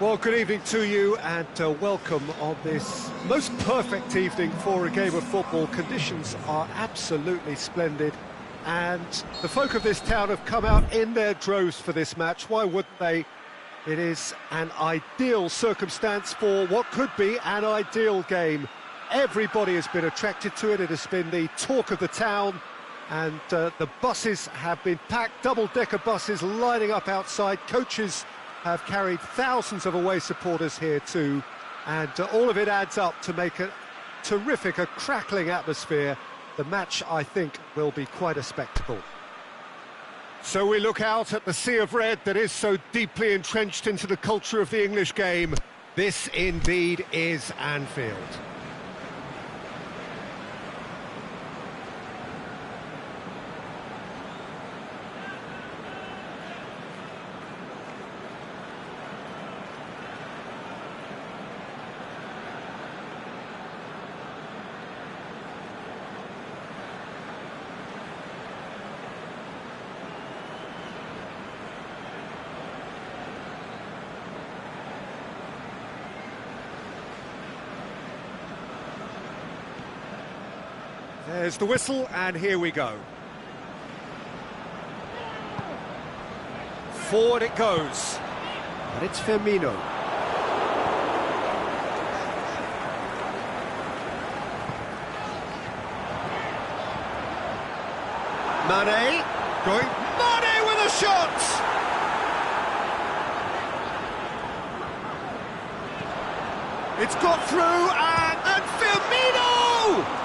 Well, good evening to you and welcome on this most perfect evening for a game of football. Conditions are absolutely splendid and the folk of this town have come out in their droves for this match. Why wouldn't they? It is an ideal circumstance for what could be an ideal game. Everybody has been attracted to it. It has been the talk of the town and the buses have been packed, double-decker buses lining up outside. Coaches have carried thousands of away supporters here too, and all of it adds up to make a terrific, a crackling atmosphere. The match, I think, will be quite a spectacle. So we look out at the sea of red that is so deeply entrenched into the culture of the English game. This indeed is Anfield. There's the whistle, and here we go. Forward it goes, and it's Firmino. Mane, going, Mane with a shot! It's got through, and Firmino!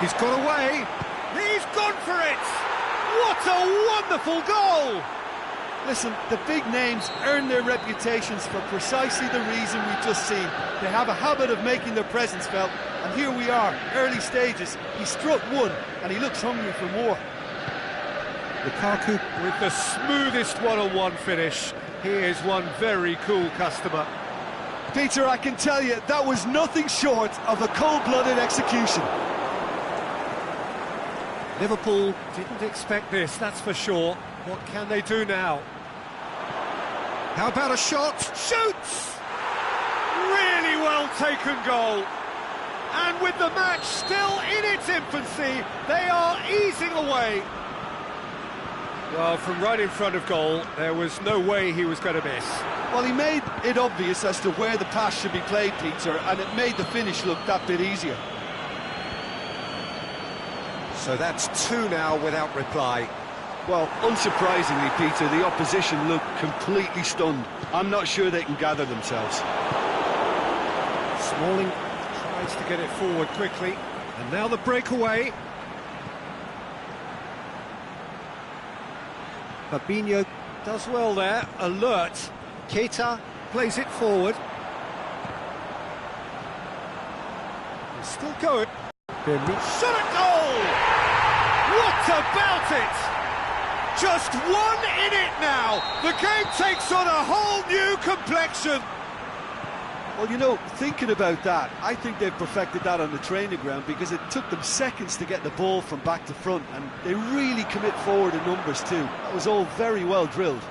He's got away, he's gone for it! What a wonderful goal! Listen, the big names earn their reputations for precisely the reason we've just seen. They have a habit of making their presence felt, and here we are, early stages. He struck one, and he looks hungry for more. Lukaku with the smoothest one-on-one finish. He is one very cool customer. Peter, I can tell you, that was nothing short of a cold-blooded execution. Liverpool didn't expect this, that's for sure. What can they do now? How about a shot? Shoots! Really well taken goal. And with the match still in its infancy, they are easing away. Well, from right in front of goal, there was no way he was going to miss. Well, he made it obvious as to where the pass should be played, Peter, and it made the finish look that bit easier. So that's two now without reply. Well, unsurprisingly, Peter, the opposition look completely stunned. I'm not sure they can gather themselves. Smalling tries to get it forward quickly, and now the breakaway. Fabinho does well there, alert. Keita plays it forward. He's still going. Shot at goal! What about it? Just one in it now. The game takes on a whole new complexion. Well, you know, thinking about that, I think they've perfected that on the training ground because it took them seconds to get the ball from back to front, and they really commit forward in numbers too. That was all very well drilled.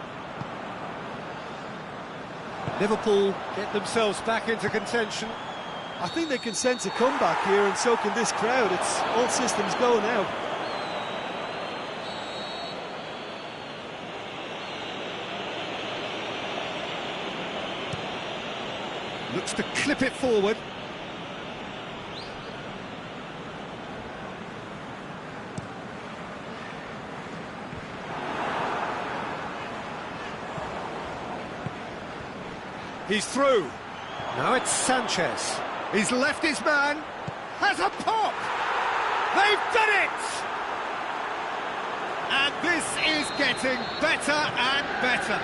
Liverpool get themselves back into contention. I think they can sense a comeback here, and so can this crowd. It's all systems go now. Looks to clip it forward. He's through. Now it's Sanchez. He's left his man. Has a pop. They've done it. And this is getting better and better.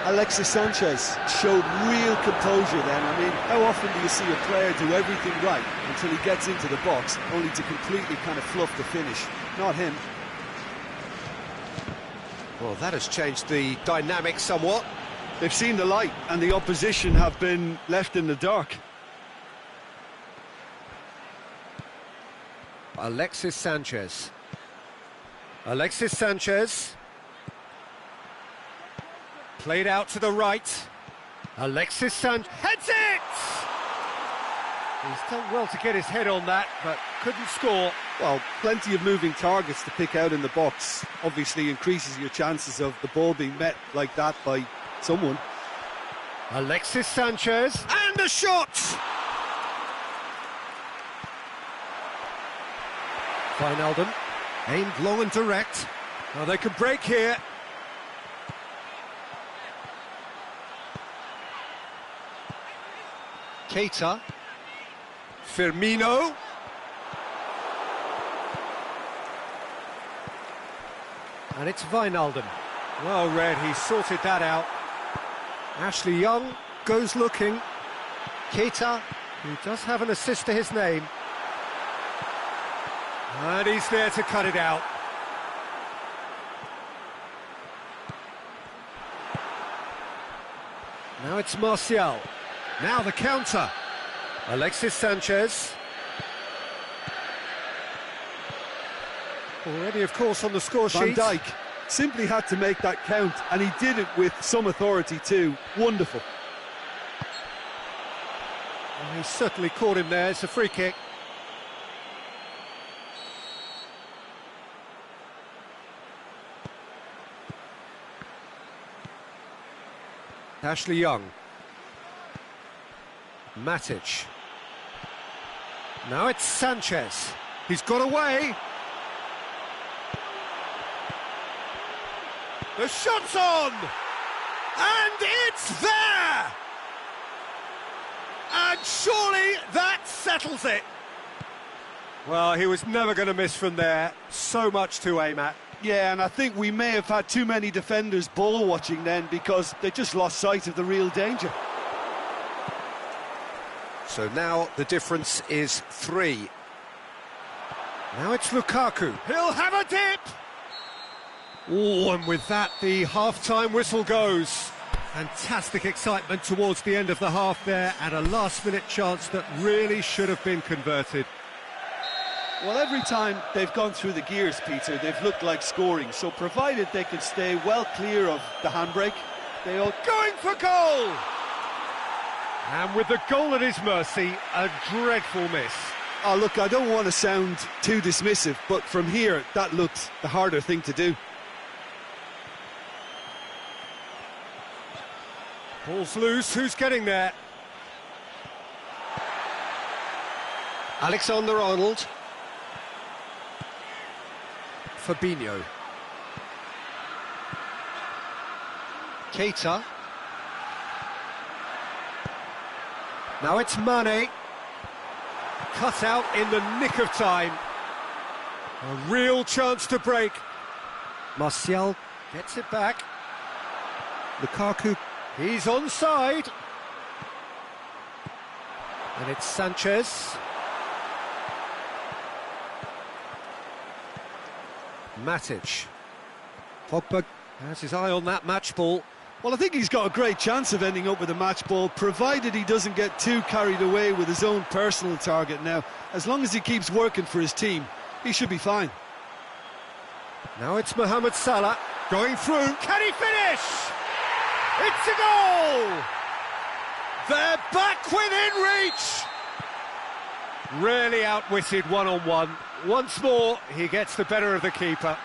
Alexis Sanchez showed real composure then. I mean, how often do you see a player do everything right until he gets into the box, only to completely kind of fluff the finish? Not him. Well, that has changed the dynamic somewhat. They've seen the light and the opposition have been left in the dark. Alexis Sanchez. Alexis Sanchez. Played out to the right. Alexis Sanchez heads it! He's done well to get his head on that, but couldn't score. Well, plenty of moving targets to pick out in the box. Obviously increases your chances of the ball being met like that by someone. Alexis Sanchez, and a shot! Wijnaldum, aimed long and direct. Now they can break here. Keita. Firmino. And it's Wijnaldum. Well read, he sorted that out. Ashley Young goes looking. Keita, who does have an assist to his name. And he's there to cut it out. Now it's Martial. Now the counter. Alexis Sanchez. Already, of course, on the score sheet. Van Dijk simply had to make that count, and he did it with some authority too. Wonderful. Well, he certainly caught him there. It's a free kick. Ashley Young. Matic. Now it's Sanchez. He's got away. The shot's on! And it's there! And surely that settles it. Well, he was never going to miss from there. So much to aim at. Yeah, and I think we may have had too many defenders ball watching then, because they just lost sight of the real danger. So now the difference is 3. Now it's Lukaku. He'll have a dip! Oh, and with that, the half-time whistle goes. Fantastic excitement towards the end of the half there, and a last-minute chance that really should have been converted. Well, every time they've gone through the gears, Peter, they've looked like scoring. So provided they can stay well clear of the handbrake, they are going for goal! And with the goal at his mercy, a dreadful miss. Oh, look, I don't want to sound too dismissive, but from here, that looked the harder thing to do. Ball's loose, who's getting there? Alexander-Arnold. Fabinho. Keita. Now it's Mane. Cut out in the nick of time. A real chance to break. Martial gets it back. Lukaku. He's onside. And it's Sanchez. Matic. Pogba has his eye on that match ball. Well, I think he's got a great chance of ending up with a match ball, provided he doesn't get too carried away with his own personal target now. As long as he keeps working for his team, he should be fine. Now it's Mohamed Salah going through. Can he finish? It's a goal! They're back within reach! Really outwitted one-on-one. Once more, he gets the better of the keeper.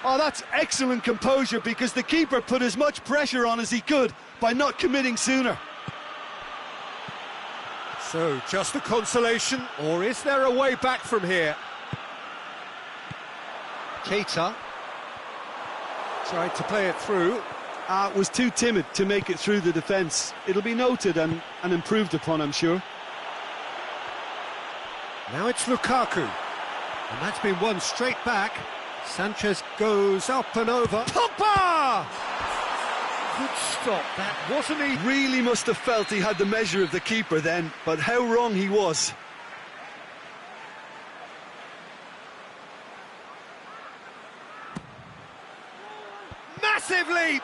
Oh, that's excellent composure, because the keeper put as much pressure on as he could by not committing sooner. So, just a consolation, or is there a way back from here? Keita tried to play it through. Was too timid to make it through the defence. It'll be noted and improved upon, I'm sure. Now it's Lukaku. And that's been won straight back. Sanchez goes up and over. Pogba! Good stop, that wasn't he? Really must have felt he had the measure of the keeper then, but how wrong he was. Massive leap!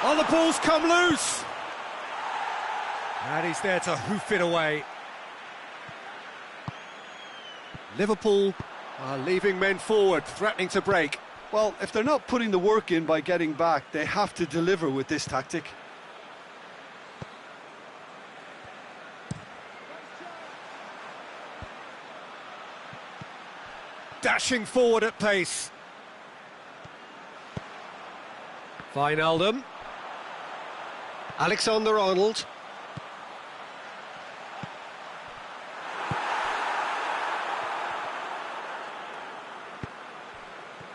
Oh, the ball's come loose! And he's there to hoof it away. Liverpool are leaving men forward, threatening to break. Well, if they're not putting the work in by getting back, they have to deliver with this tactic. Dashing forward at pace. Wijnaldum. Alexander-Arnold.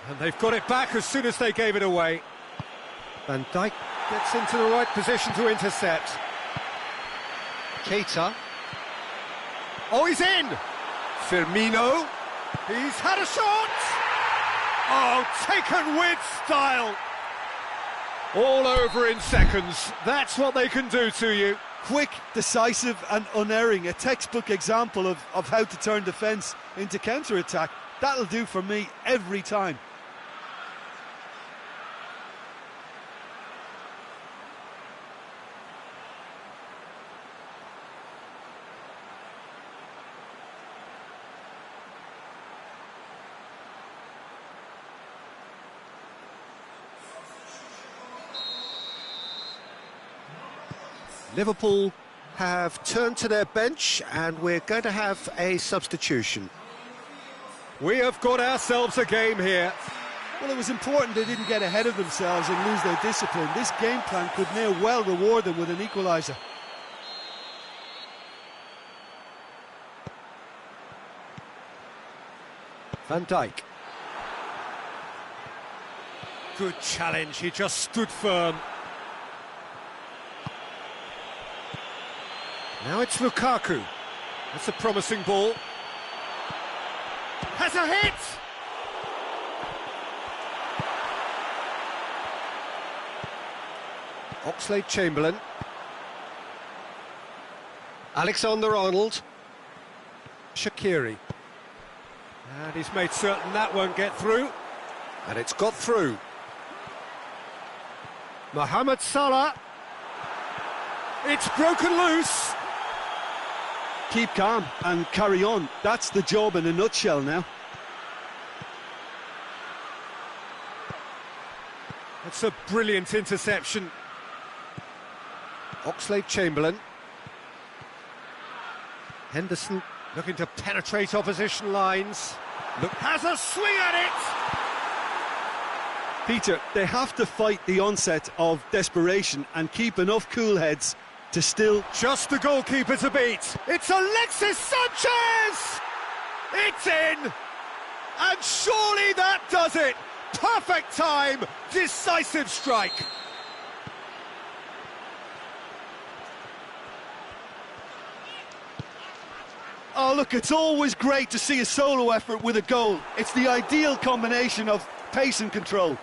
And they've got it back as soon as they gave it away. Van Dijk gets into the right position to intercept. Keita. Oh, he's in! Firmino. He's had a shot! Oh, taken with style! All over in seconds. That's what they can do to you. Quick, decisive and unerring. A textbook example of how to turn defence into counter-attack. That'll do for me every time. Liverpool have turned to their bench and we're going to have a substitution. We have got ourselves a game here. Well, it was important they didn't get ahead of themselves and lose their discipline. This game plan could now well reward them with an equaliser. Van Dijk. Good challenge, he just stood firm. Now it's Lukaku. That's a promising ball. Has a hit! Oxlade-Chamberlain. Alexander-Arnold. Shaqiri. And he's made certain that won't get through. And it's got through. Mohamed Salah. It's broken loose. Keep calm and carry on. That's the job in a nutshell now. That's a brilliant interception. Oxlade-Chamberlain. Henderson looking to penetrate opposition lines. Look, has a swing at it! Peter, they have to fight the onset of desperation and keep enough cool heads to still... Just the goalkeeper to beat. It's Alexis Sanchez! It's in! And surely that does it! Perfect time, decisive strike. Oh, look, it's always great to see a solo effort with a goal. It's the ideal combination of pace and control.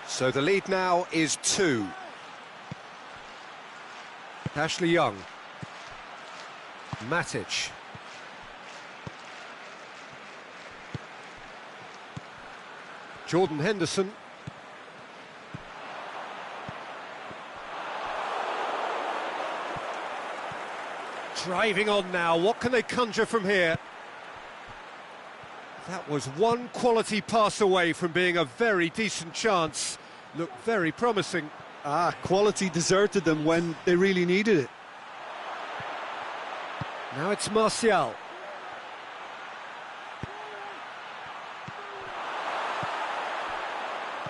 So the lead now is 2. Ashley Young. Matic. Jordan Henderson. Driving on now, what can they conjure from here? That was one quality pass away from being a very decent chance. Looked very promising. Quality deserted them when they really needed it. Now it's Martial.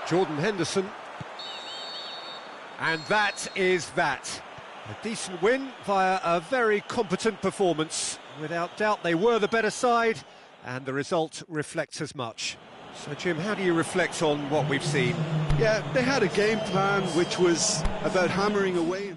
Jordan Henderson. And that is that. A decent win via a very competent performance. Without doubt, they were the better side, and the result reflects as much. So, Jim, how do you reflect on what we've seen? Yeah, they had a game plan which was about hammering away.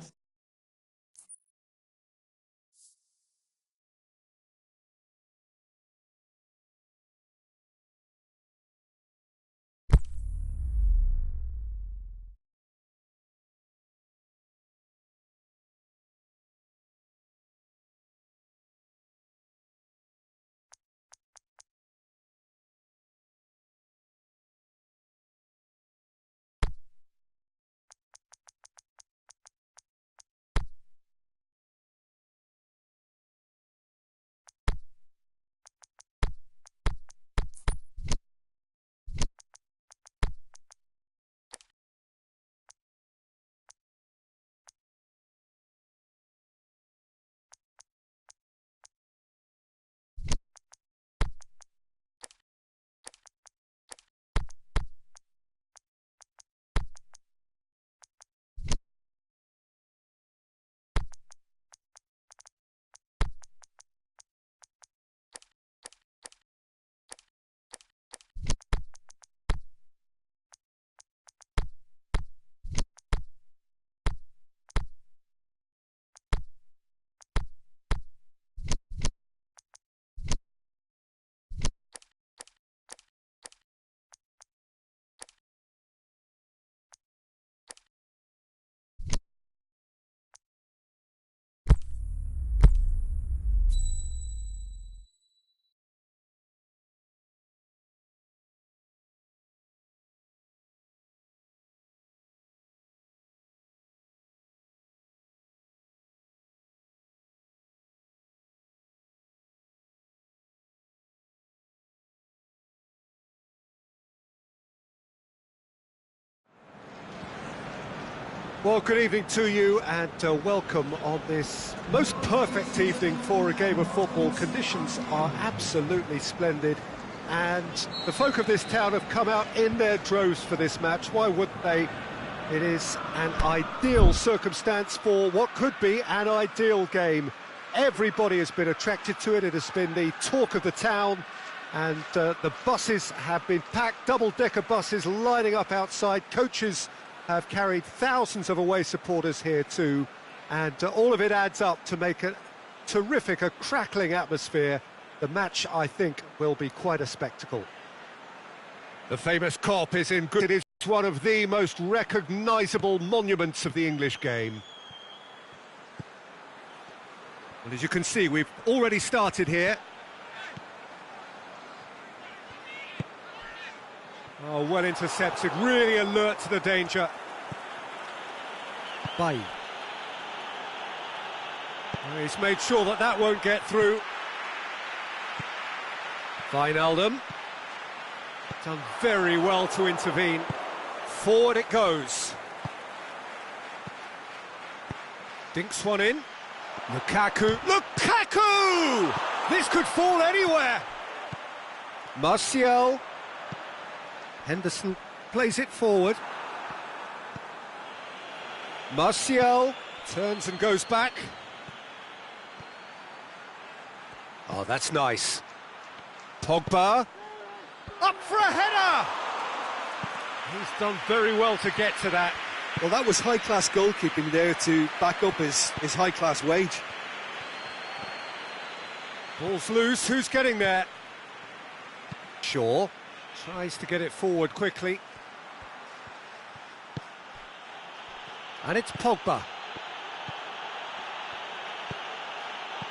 Well, good evening to you and welcome on this most perfect evening for a game of football. Conditions are absolutely splendid and the folk of this town have come out in their droves for this match. Why wouldn't they? It is an ideal circumstance for what could be an ideal game. Everybody has been attracted to it. It has been the talk of the town and the buses have been packed, double-decker buses lining up outside. Coaches have carried thousands of away supporters here too, and all of it adds up to make a terrific, a crackling atmosphere. The match, I think, will be quite a spectacle. The famous Kop is in good. It is one of the most recognisable monuments of the English game. Well, as you can see, we've already started here. Oh, well intercepted, really alert to the danger. Bay. Oh, he's made sure that that won't get through. Wijnaldum. Done very well to intervene. Forward it goes. Dinks one in. Lukaku. Lukaku! This could fall anywhere. Martial. Henderson plays it forward. Martial turns and goes back. Oh, that's nice. Pogba. Up for a header! He's done very well to get to that. Well, that was high-class goalkeeping there to back up his high-class wage. Ball's loose, who's getting there? Shaw. Tries to get it forward quickly. And it's Pogba.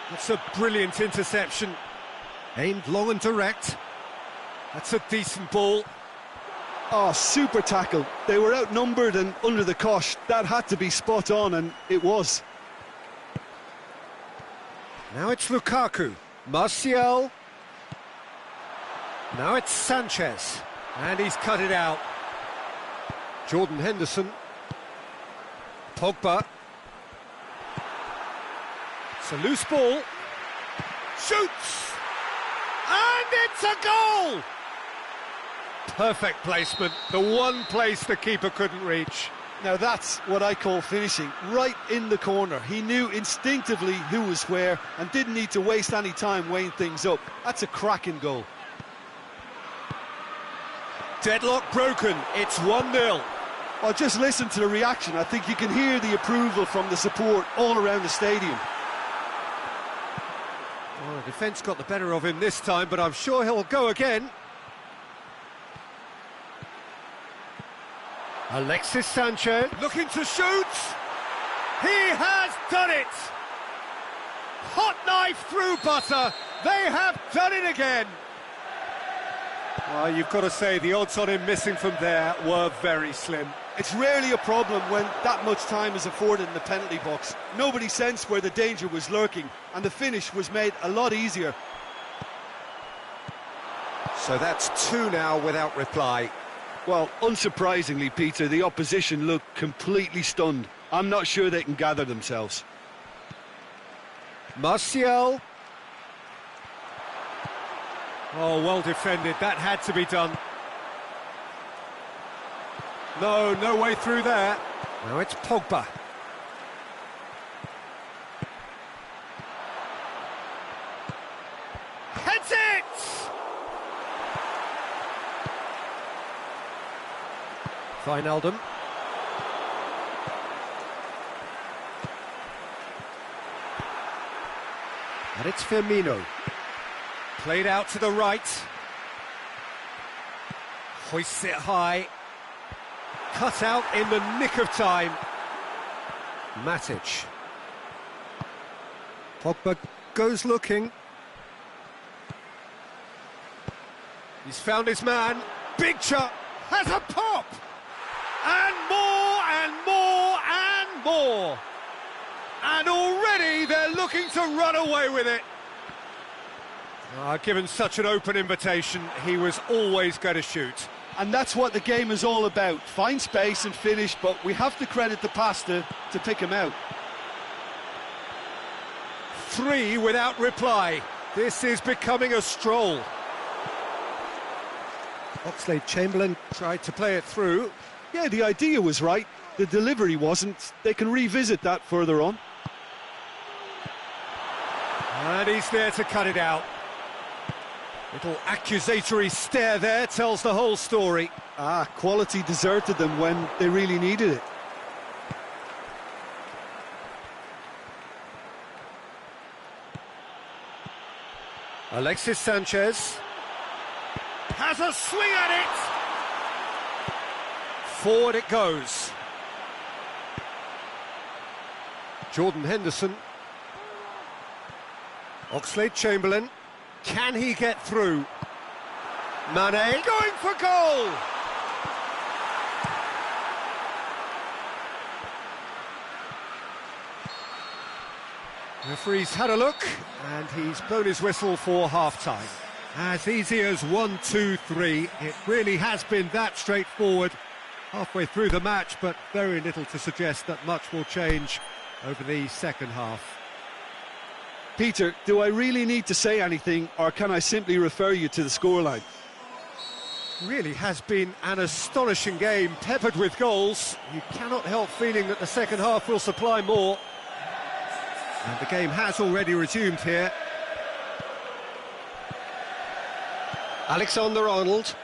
That's a brilliant interception. Aimed long and direct. That's a decent ball. Oh, super tackle. They were outnumbered and under the cosh. That had to be spot on, and it was. Now it's Lukaku. Martial. Now it's Sanchez, and he's cut it out. Jordan Henderson. Pogba. It's a loose ball. Shoots! And it's a goal! Perfect placement, the one place the keeper couldn't reach. Now that's what I call finishing, right in the corner. He knew instinctively who was where and didn't need to waste any time weighing things up. That's a cracking goal. Deadlock broken, it's 1-0. Well, just listen to the reaction. I think you can hear the approval from the support all around the stadium. Well, the defence got the better of him this time, but I'm sure he'll go again. Alexis Sanchez looking to shoot. He has done it. Hot knife through butter. They have done it again. Well, you've got to say the odds on him missing from there were very slim. It's rarely a problem when that much time is afforded in the penalty box. Nobody sensed where the danger was lurking, and the finish was made a lot easier. So that's 2 now without reply. Well, unsurprisingly, Peter, the opposition looked completely stunned. I'm not sure they can gather themselves. Martial. Oh, well defended. That had to be done. No way through there. Now it's Pogba. Heads it! Wijnaldum. And it's Firmino. Played out to the right. Hoists it high. Cut out in the nick of time. Matic. Pogba goes looking. He's found his man. Big chop. Has a pop. And more and more and more. And already they're looking to run away with it. Given such an open invitation, he was always going to shoot. And that's what the game is all about. Find space and finish, but we have to credit the pass to pick him out. 3 without reply. This is becoming a stroll. Oxlade-Chamberlain tried to play it through. Yeah, the idea was right. The delivery wasn't. They can revisit that further on. And he's there to cut it out. Little accusatory stare there tells the whole story. Quality deserted them when they really needed it. Alexis Sanchez has a swing at it. Forward it goes. Jordan Henderson. Oxlade-Chamberlain. Can he get through? Mane going for goal! Referee's had a look, and he's blown his whistle for half-time. As easy as 1, 2, 3. It really has been that straightforward halfway through the match, but very little to suggest that much will change over the second half. Peter, do I really need to say anything, or can I simply refer you to the scoreline? Really has been an astonishing game, peppered with goals. You cannot help feeling that the second half will supply more. And the game has already resumed here. Alexander-Arnold.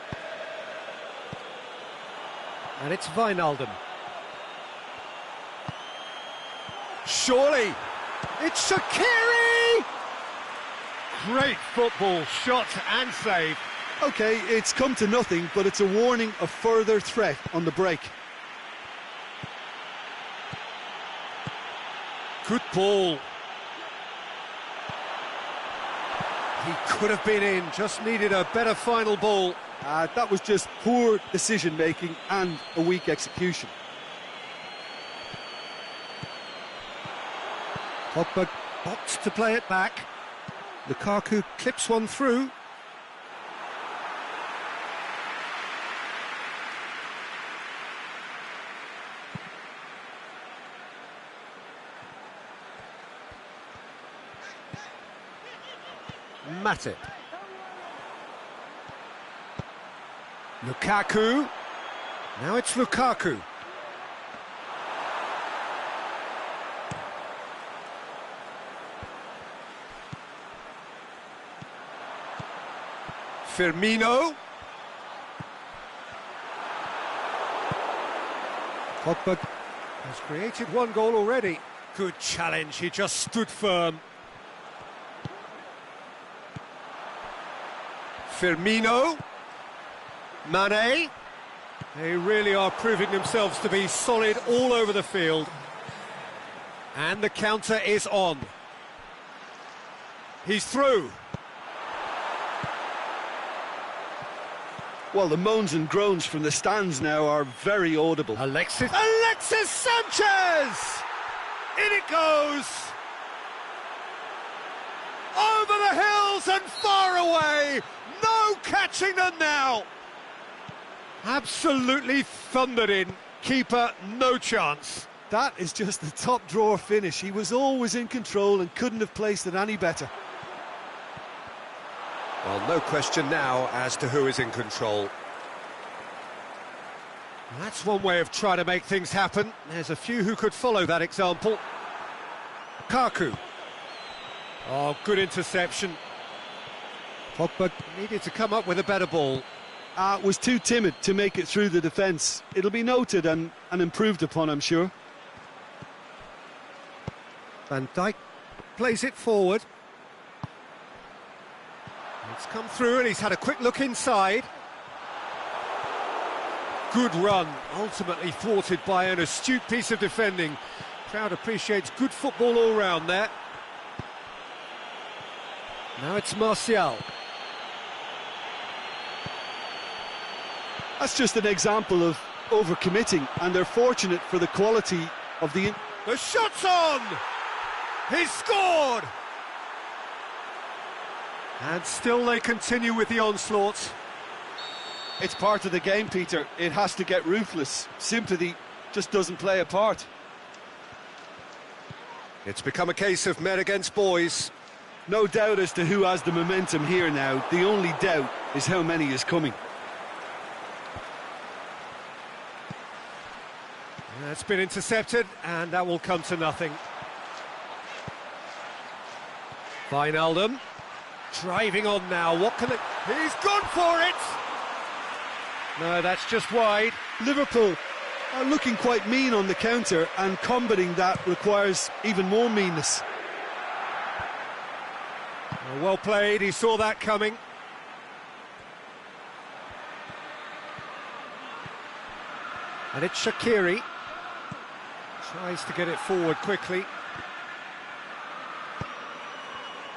And it's Wijnaldum. Surely, it's Shaqiri! Great football, shot and save. OK, it's come to nothing, but it's a warning of further threat on the break. Good ball. He could have been in, just needed a better final ball. That was just poor decision-making and a weak execution. Pogba boxed to play it back. Lukaku clips one through. Matip. Lukaku. Now it's Lukaku. Firmino. Pogba has created one goal already. Good challenge, he just stood firm. Firmino. Mane. They really are proving themselves to be solid all over the field. And the counter is on. He's through. Well, the moans and groans from the stands now are very audible. Alexis Sanchez! In it goes! Over the hills and far away! No catching them now! Absolutely thundered in. Keeper, no chance. That is just the top drawer finish. He was always in control and couldn't have placed it any better. Well, no question now as to who is in control. That's one way of trying to make things happen. There's a few who could follow that example. Lukaku. Oh, good interception. Pogba needed to come up with a better ball. Was too timid to make it through the defence. It'll be noted and improved upon, I'm sure. Van Dijk plays it forward. It's come through and he's had a quick look inside. Good run, ultimately thwarted by an astute piece of defending. Crowd appreciates good football all round there. Now it's Martial. That's just an example of overcommitting, and they're fortunate for the quality of the... The shot's on! He's scored! And still they continue with the onslaught. It's part of the game, Peter. It has to get ruthless. Sympathy just doesn't play a part. It's become a case of men against boys. No doubt as to who has the momentum here now. The only doubt is how many is coming. That's been intercepted, and that will come to nothing. Wijnaldum driving on now. What can it? He's gone for it. No, that's just wide. Liverpool are looking quite mean on the counter, and combating that requires even more meanness. Well played, he saw that coming. And it's Shaqiri. Tries to get it forward quickly.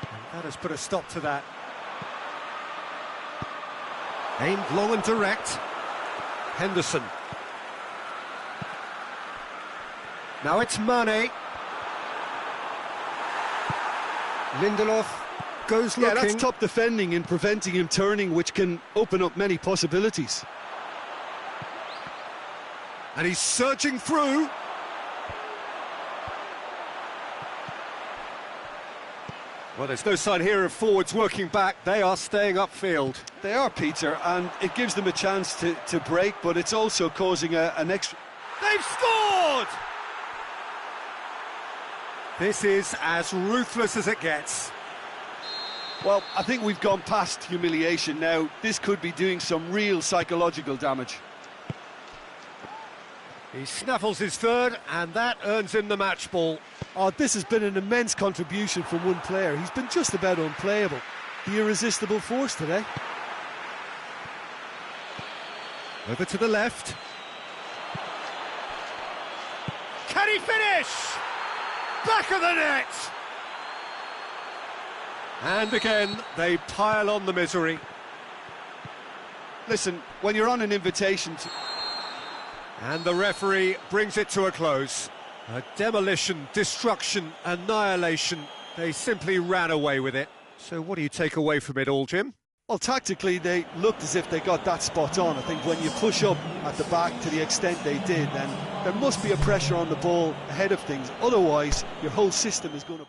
And that has put a stop to that. Aimed long and direct. Henderson. Now it's Mane. Lindelof goes looking. Yeah, that's top defending and preventing him turning, which can open up many possibilities. And he's surging through. Well, there's no sign here of forwards working back. They are staying upfield. They are, Peter, and it gives them a chance to break, but it's also causing an extra... They've scored! This is as ruthless as it gets. Well, I think we've gone past humiliation now. This could be doing some real psychological damage. He snaffles his third, and that earns him the match ball. Oh, this has been an immense contribution from one player. He's been just about unplayable. The irresistible force today. Over to the left. Can he finish? Back of the net! And again, they pile on the misery. Listen, when you're on an invitation to... And the referee brings it to a close. A demolition, destruction, annihilation. They simply ran away with it. So what do you take away from it all, Jim? Well, tactically, they looked as if they got that spot on. I think when you push up at the back to the extent they did, then there must be a pressure on the ball ahead of things. Otherwise, your whole system is going to...